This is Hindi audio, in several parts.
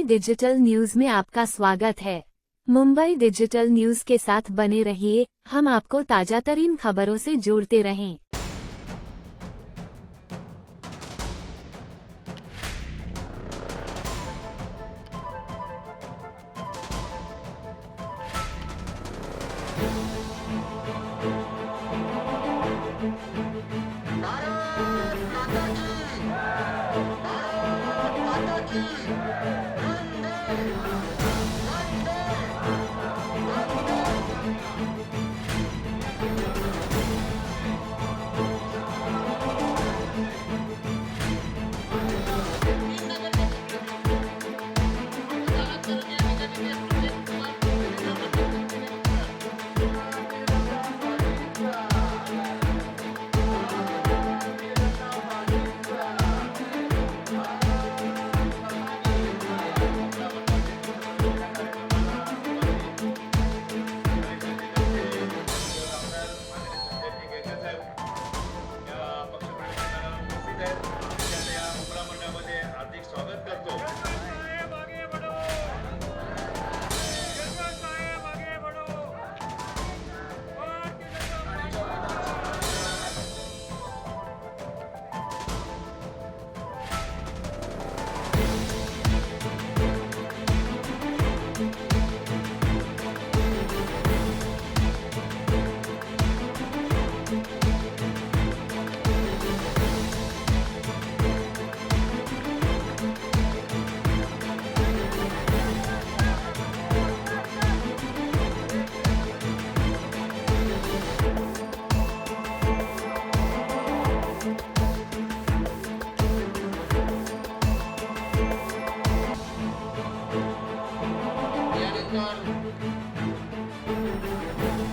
मुंबई डिजिटल न्यूज में आपका स्वागत है। मुंबई डिजिटल न्यूज के साथ बने रहिए, हम आपको ताजा तरीन खबरों से जोड़ते रहें।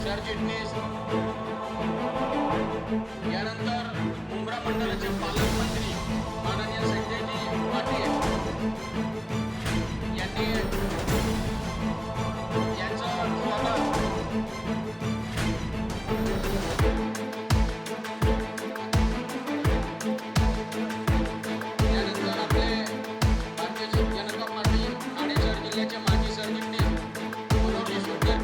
सरचिटणीस यानंतर मुंब्रा मंडळाचे पालकमंत्री माननीय संजयजी पाटील यांनी यांचं स्वागत यानंतर आपले भारतीय जनता पार्टी ठाणे जिल्ह्याचे माजी सरचिटणीस मनोज सुरकर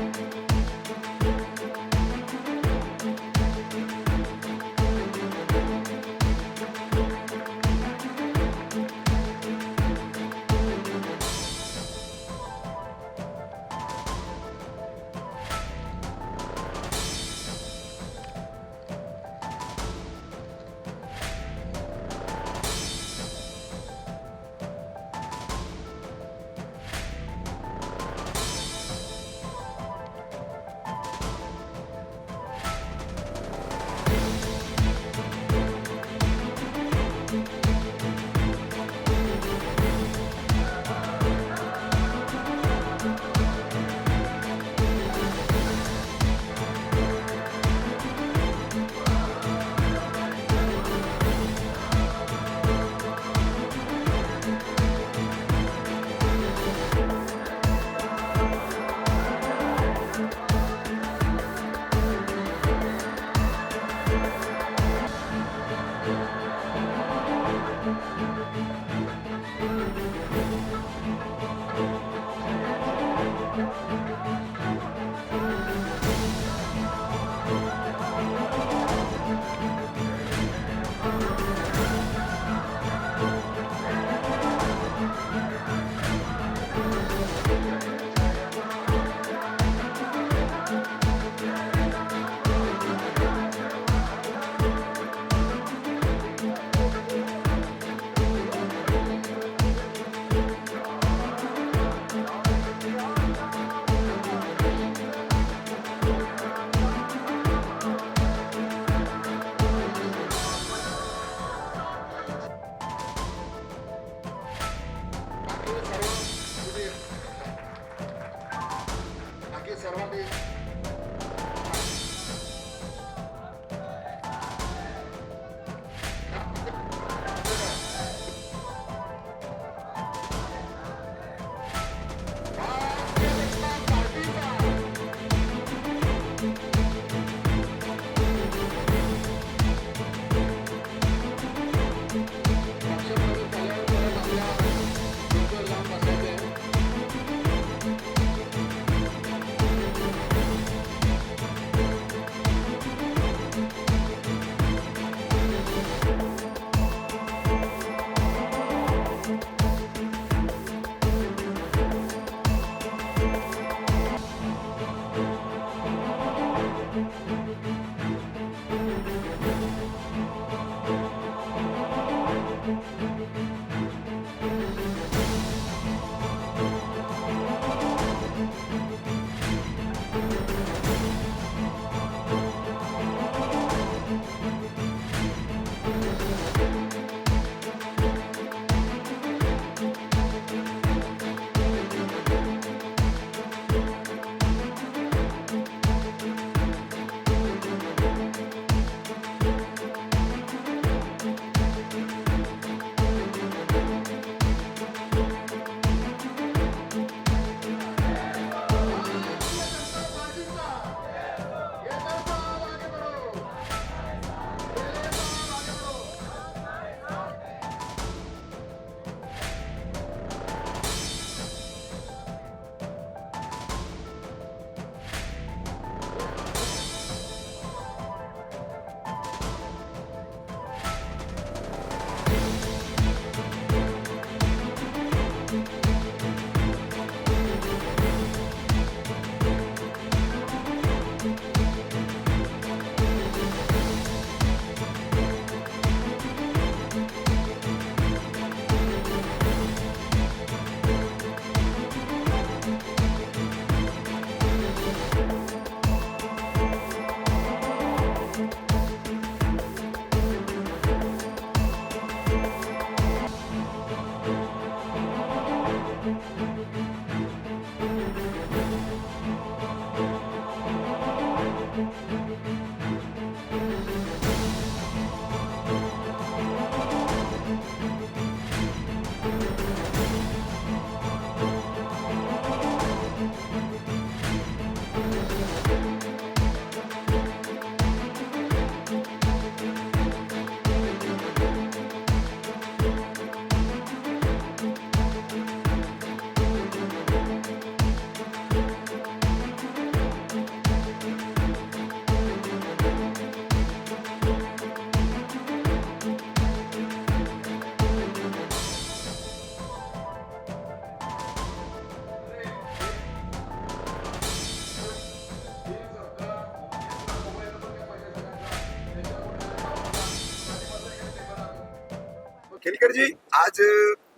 खेलकर जी, आज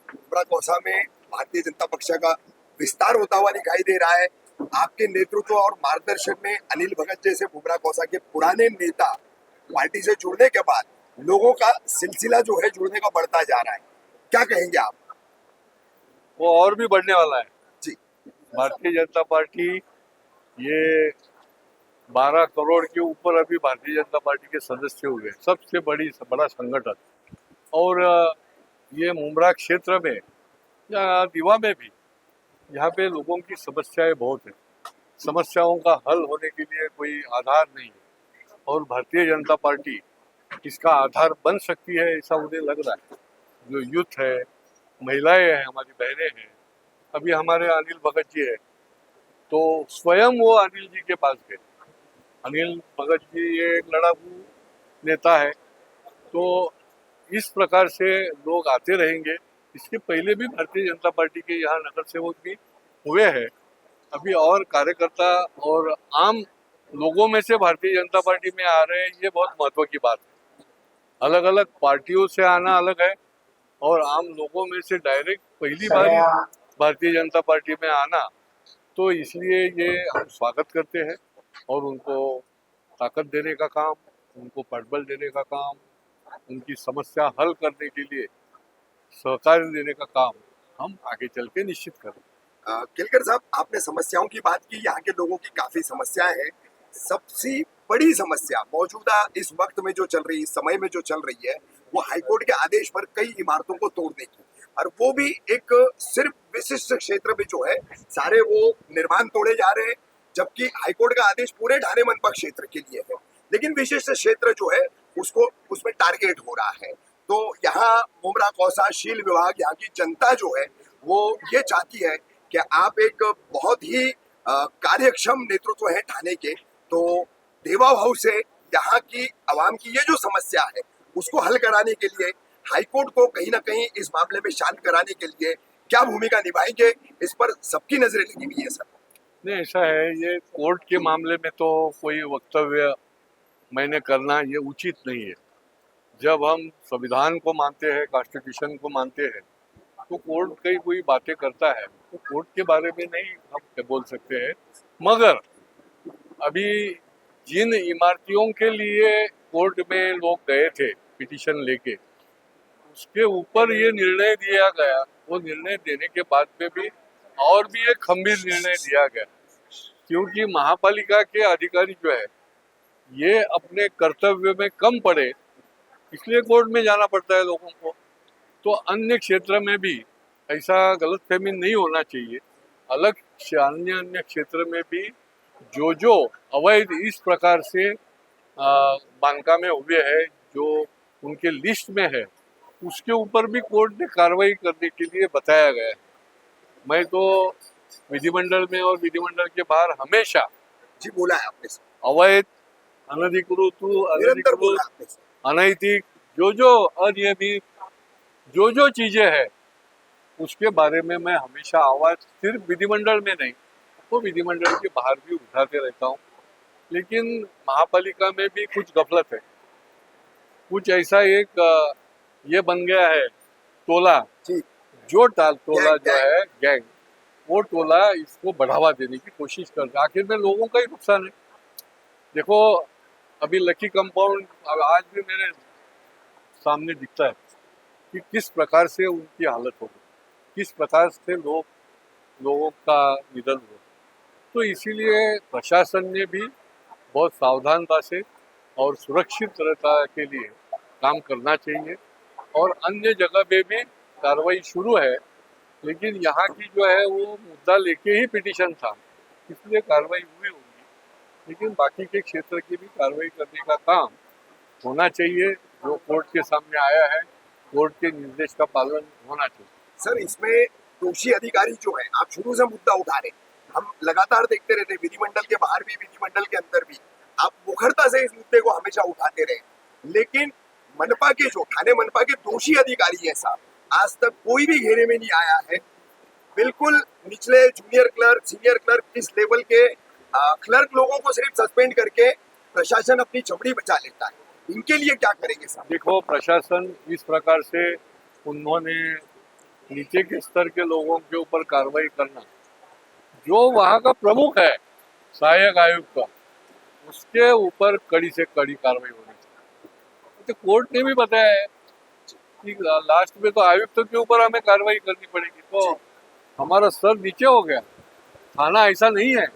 बुमरा कौसा में भारतीय जनता पक्ष का विस्तार होता हुआ दिखाई दे रहा है। आपके नेतृत्व और मार्गदर्शन में अनिल भगत जैसे बुमरा कौसा के पुराने नेता पार्टी से जुड़ने के बाद लोगों का सिलसिला जो है जुड़ने का बढ़ता जा रहा है। क्या कहेंगे आप? वो और भी बढ़ने वाला है जी। भारतीय जनता पार्टी ये 12 करोड़ के ऊपर अभी भारतीय जनता पार्टी के सदस्य हुए, सबसे बड़ा संगठन। और ये मुमरा क्षेत्र में या दीवा में भी यहाँ पे लोगों की समस्याएं बहुत है। समस्याओं का हल होने के लिए कोई आधार नहीं है और भारतीय जनता पार्टी इसका आधार बन सकती है, ऐसा मुझे लग रहा है। जो यूथ है, महिलाएं हैं, हमारी बहनें हैं, अभी हमारे अनिल भगत जी है तो स्वयं वो अनिल जी के पास गए। अनिल भगत जी ये एक लड़ाकू नेता है, तो इस प्रकार से लोग आते रहेंगे। इसके पहले भी भारतीय जनता पार्टी के यहाँ नगर सेवक भी हुए हैं। अभी और कार्यकर्ता और आम लोगों में से भारतीय जनता पार्टी में आ रहे हैं, ये बहुत महत्व की बात है। अलग अलग पार्टियों से आना अलग है और आम लोगों में से डायरेक्ट पहली बार भारतीय जनता पार्टी में आना, तो इसलिए ये हम स्वागत करते हैं और उनको ताकत देने का काम, उनको पटबल देने का काम, उनकी समस्या हल करने के लिए सहकार देने का काम हम आगे चल के निश्चित करें। केलकर साहब, आपने समस्याओं की बात की। यहाँ के लोगों की काफी समस्याएं हैं। सबसे बड़ी समस्या मौजूदा इस वक्त में जो चल रही, इस समय में जो चल रही है, वो हाईकोर्ट के आदेश पर कई इमारतों को तोड़ने की, और वो भी एक सिर्फ विशिष्ट क्षेत्र में जो है सारे वो निर्माण तोड़े जा रहे हैं, जबकि हाईकोर्ट का आदेश पूरे ढाणे मनपा क्षेत्र के लिए है, लेकिन विशिष्ट क्षेत्र जो है उसको उसमें टारगेट हो रहा है। तो यहाँ मुमरा कौसा शील विभाग, यहाँ की जनता जो है वो ये चाहती है कि आप एक बहुत ही कार्यक्षम नेतृत्व है ठाणे के, तो देवा भाव से यहाँ की आवाम की ये जो समस्या है उसको हल कराने के लिए हाईकोर्ट को कहीं ना कहीं इस मामले में शांत कराने के लिए क्या भूमिका निभाएंगे, इस पर सबकी नजरें लगी हुई है सर। नहीं, ऐसा है, ये कोर्ट के मामले में तो कोई वक्तव्य मैंने करना ये उचित नहीं है। जब हम संविधान को मानते हैं, कॉन्स्टिट्यूशन को मानते हैं, तो कोर्ट कई कोई बातें करता है तो कोर्ट के बारे में नहीं हम बोल सकते हैं। मगर अभी जिन इमारतियों के लिए कोर्ट में लोग गए थे पिटीशन लेके, उसके ऊपर ये निर्णय दिया गया। वो निर्णय देने के बाद में भी और भी एक गंभीर निर्णय दिया गया, क्योंकि महापालिका के अधिकारी जो है ये अपने कर्तव्य में कम पड़े, इसलिए कोर्ट में जाना पड़ता है लोगों को। तो अन्य क्षेत्र में भी ऐसा गलतफहमी नहीं होना चाहिए। अलग अन्य क्षेत्र में भी जो अवैध इस प्रकार से बांधकाम में हुए हैं, जो उनके लिस्ट में है, उसके ऊपर भी कोर्ट ने कार्रवाई करने के लिए बताया गया है। मैं तो विधिमंडल में और विधिमंडल के बाहर हमेशा जी बोला है आपने सर, अवैध, अनधिकृत, अनैतिक, जो अनियमित जो चीजें हैं उसके बारे में मैं हमेशा आवाज सिर्फ विधिमंडल में नहीं, वो विधिमंडल के बाहर भी उठाते रहता हूँ। लेकिन महापालिका में भी कुछ गफलत है, कुछ ऐसा एक ये बन गया है टोला, जो टोला जो है गैंग, वो टोला इसको बढ़ावा देने की कोशिश करता है। आखिर में लोगों का ही नुकसान है। देखो, अभी लकी कंपाउंड आज भी मेरे सामने दिखता है कि किस प्रकार से उनकी हालत हो गई, किस प्रकार से लोगों का निधन हुआ। तो इसीलिए प्रशासन ने भी बहुत सावधानता से और सुरक्षितता के लिए काम करना चाहिए। और अन्य जगह पे भी कार्रवाई शुरू है, लेकिन यहाँ की जो है वो मुद्दा लेके ही पिटीशन था, इसलिए कार्रवाई हुई होगी। लेकिन बाकी के क्षेत्र की भी कार्रवाई करने का काम होना चाहिए। जो कोर्ट के सामने आया है, कोर्ट के निर्देश का पालन होना चाहिए। सर, इसमें दोषी अधिकारी जो है, आप शुरू से मुद्दा उठा रहे, हम लगातार देखते रहते, विधिमंडल के बाहर भी, विधिमंडल के अंदर भी, आप मुखरता से इस मुद्दे को हमेशा उठाते रहे। लेकिन मनपा के जो थाने मनपा के दोषी अधिकारी हैं साहब, आज तक कोई भी घेरे में नहीं आया है। बिल्कुल निचले जूनियर क्लर्क, सीनियर क्लर्क, इस लेवल के क्लर्क लोगों को सिर्फ सस्पेंड करके प्रशासन अपनी चमड़ी बचा लेता है। इनके लिए क्या करेंगे साहब? देखो, प्रशासन इस प्रकार से उन्होंने नीचे के स्तर के लोगों के ऊपर कार्रवाई करना, जो वहाँ का प्रमुख है सहायक आयुक्त का, उसके ऊपर कड़ी से कड़ी कार्रवाई होनी चाहिए। तो कोर्ट ने भी बताया है कि लास्ट में तो आयुक्त के ऊपर हमें कार्रवाई करनी पड़ेगी, तो हमारा स्तर नीचे हो गया। थाना ऐसा नहीं है,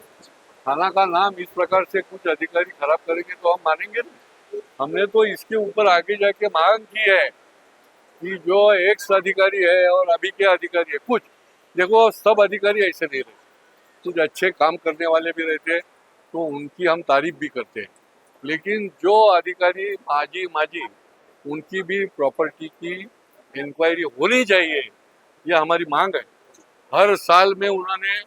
थाना का नाम इस प्रकार से कुछ अधिकारी खराब करेंगे तो हम मानेंगे नहीं। हमने तो इसके ऊपर आगे जाके मांग की है कि जो एक्स अधिकारी है और अभी के अधिकारी है, कुछ देखो सब अधिकारी ऐसे नहीं रहते, कुछ अच्छे काम करने वाले भी रहते हैं, तो उनकी हम तारीफ भी करते हैं। लेकिन जो अधिकारी माजी उनकी भी प्रॉपर्टी की इंक्वायरी होनी चाहिए, ये हमारी मांग है। हर साल में उन्होंने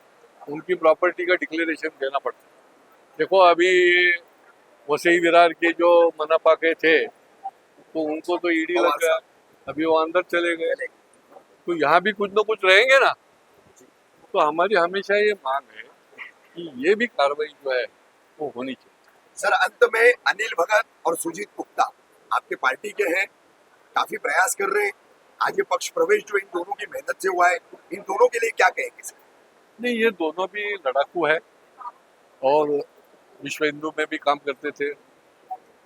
उनकी प्रॉपर्टी का डिक्लेरेशन देना पड़ता है। देखो, अभी वसई विरार के जो मनपा के थे, तो उनको तो ईडी लग गया, अभी वो अंदर चले गए, तो यहाँ भी कुछ ना कुछ रहेंगे ना। तो हमारी हमेशा ये मांग है कि ये भी कार्रवाई जो है वो होनी चाहिए। सर, अंत में अनिल भगत और सुजीत गुप्ता आपके पार्टी के हैं, काफी प्रयास कर रहे हैं। आज ये पक्ष प्रवेश जो इन दोनों की मेहनत से हुआ है, इन दोनों के लिए क्या कहेंगे सर? नहीं, ये दोनों भी लड़ाकू है और विश्व हिंदू में भी काम करते थे,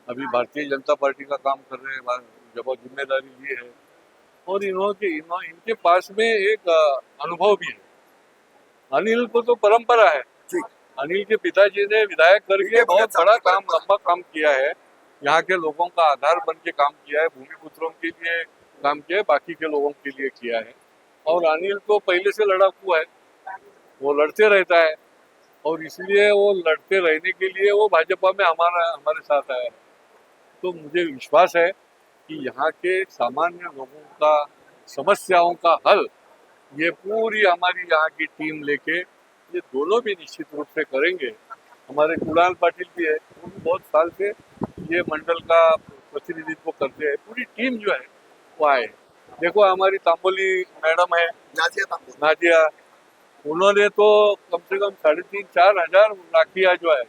अभी भारतीय जनता पार्टी का काम कर रहे हैं, जब जिम्मेदारी ली है। और इनके पास में एक अनुभव भी है। अनिल को तो परंपरा है, जी, अनिल के पिताजी ने विधायक करके बहुत बड़ा काम, लंबा काम किया है, यहाँ के लोगों का आधार बन के काम किया है, भूमिपुत्रों के लिए काम किया है, बाकी के लोगों के लिए किया है। और अनिल तो पहले से लड़ाकू है, वो लड़ते रहता है, और इसलिए वो लड़ते रहने के लिए वो भाजपा में हमारे साथ आया है। तो मुझे विश्वास है कि यहाँ के सामान्य लोगों का समस्याओं का हल ये पूरी हमारी यहाँ की टीम लेके ये दोनों भी निश्चित रूप से करेंगे। हमारे कुणाल पाटिल भी है, वो भी बहुत साल से ये मंडल का प्रतिनिधित्व करते हैं। पूरी टीम जो है वो आए। देखो, हमारी तांबोली मैडम है नाजिया, उन्होंने तो कम से कम 3,500-4 हजार राखियाँ जो है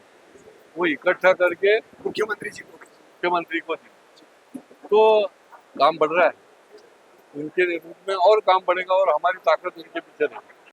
वो इकट्ठा करके मुख्यमंत्री को दी। तो काम बढ़ रहा है, उनके रूप में और काम बढ़ेगा और हमारी ताकत उनके पीछे रहेगी।